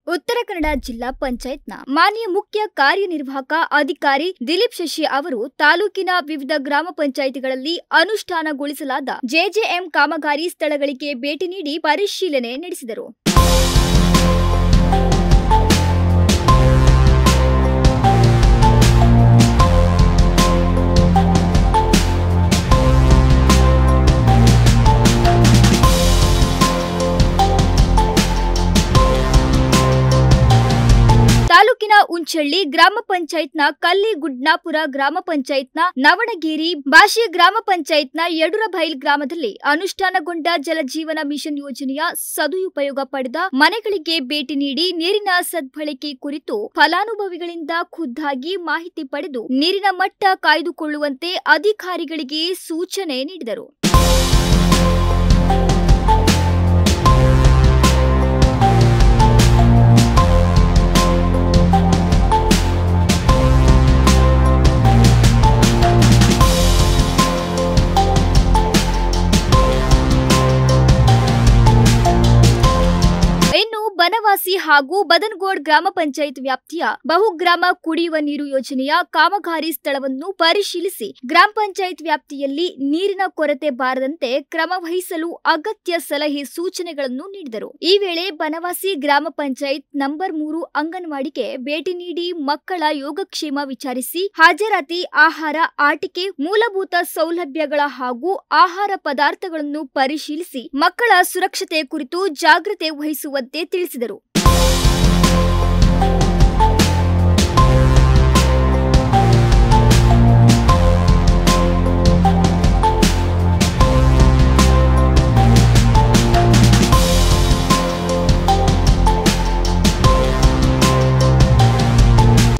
ಉತ್ತರ ಕನ್ನಡ ಜಿಲ್ಲಾ ಪಂಚಾಯತ್ನ ಮಾನ್ಯ ಮುಖ್ಯ ಕಾರ್ಯನಿರ್ವಾಹಕ ಅಧಿಕಾರಿ ದಿಲೀಪ್ ಶಶಿ ಅವರು ತಾಲೂಕಿನ ವಿವಿಧ ಗ್ರಾಮ ಪಂಚಾಯಿತಿಗಳಲ್ಲಿ ಅನುಷ್ಠಾನಗೊಳಿಸಲಾದ ಜೆಜೆಎಂ ಕಾಮಗಾರಿ ಸ್ಥಳಗಳಿಗೆ ಭೇಟಿ ನೀಡಿ ಪರಿಶೀಲನೆ ನಡೆಸಿದರು. ತಾಲೂಕಿನ ಉಂಚಳ್ಳಿ ಗ್ರಾಮ ಪಂಚಾಯತ್ನ ಕಲ್ಲಿಗುಡ್ನಾಪುರ ಗ್ರಾಮ ಪಂಚಾಯತ್ನ ನವಣಗೇರಿ ಬಾಶಿ ಗ್ರಾಮ ಪಂಚಾಯತ್ನ ಯಡುರಬೈಲ್ ಗ್ರಾಮದಲ್ಲಿ ಅನುಷ್ಠಾನಗೊಂಡ ಜಲಜೀವನ ಮಿಷನ್ ಯೋಜನೆಯ ಸದುಪಯೋಗ ಪಡೆದ ಮನೆಗಳಿಗೆ ಭೇಟಿ ನೀಡಿ ನೀರಿನ ಸದ್ಬಳಕೆ ಕುರಿತು ಫಲಾನುಭವಿಗಳಿಂದ ಖುದ್ದಾಗಿ ಮಾಹಿತಿ ಪಡೆದು ನೀರಿನ ಮಟ್ಟ ಕಾಯ್ದುಕೊಳ್ಳುವಂತೆ ಅಧಿಕಾರಿಗಳಿಗೆ ಸೂಚನೆ ನೀಡಿದರು. ಬನವಾಸಿ ಹಾಗೂ ಬದನಗೋಡ್ ಗ್ರಾಮ ಪಂಚಾಯತ್ ವ್ಯಾಪ್ತಿಯ ಬಹುಗ್ರಾಮ ಕುಡಿಯುವ ನೀರು ಯೋಜನೆಯ ಕಾಮಗಾರಿ ಸ್ಥಳವನ್ನು ಪರಿಶೀಲಿಸಿ ಗ್ರಾಮ ಪಂಚಾಯತ್ ವ್ಯಾಪ್ತಿಯಲ್ಲಿ ನೀರಿನ ಕೊರತೆ ಬಾರದಂತೆ ಕ್ರಮ ವಹಿಸಲು ಅಗತ್ಯ ಸಲಹೆ ಸೂಚನೆಗಳನ್ನು ನೀಡಿದರು. ಈ ವೇಳೆ ಬನವಾಸಿ ಗ್ರಾಮ ಪಂಚಾಯತ್ ನಂಬರ್ 3 ಅಂಗನವಾಡಿಗೆ ಭೇಟಿ ನೀಡಿ ಮಕ್ಕಳ ಯೋಗಕ್ಷೇಮ ವಿಚಾರಿಸಿ ಹಾಜರಾತಿ, ಆಹಾರ, ಆಟಿಕೆ, ಮೂಲಭೂತ ಸೌಲಭ್ಯಗಳ ಹಾಗೂ ಆಹಾರ ಪದಾರ್ಥಗಳನ್ನು ಪರಿಶೀಲಿಸಿ ಮಕ್ಕಳ ಸುರಕ್ಷತೆ ಕುರಿತು ಜಾಗೃತೆ ವಹಿಸುವಂತೆ ತಿಳಿಸಿದರು.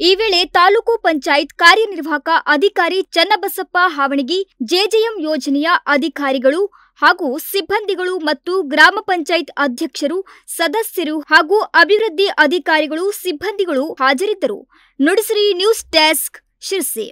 ಈ ವೇಳೆ ತಾಲೂಕು ಪಂಚಾಯತ್ ಕಾರ್ಯನಿರ್ವಾಹಕ ಅಧಿಕಾರಿ ಚನ್ನಬಸಪ್ಪ ಹಾವಣಗಿ, ಜೆಜೆಎಂ ಯೋಜನೆಯ ಅಧಿಕಾರಿಗಳು ಹಾಗೂ ಸಿಬ್ಬಂದಿಗಳು ಮತ್ತು ಗ್ರಾಮ ಪಂಚಾಯತ್ ಅಧ್ಯಕ್ಷರು, ಸದಸ್ಯರು ಹಾಗೂ ಅಭಿವೃದ್ಧಿ ಅಧಿಕಾರಿಗಳು, ಸಿಬ್ಬಂದಿಗಳು ಹಾಜರಿದ್ದರು. Nudisiri news desk, Sirsi.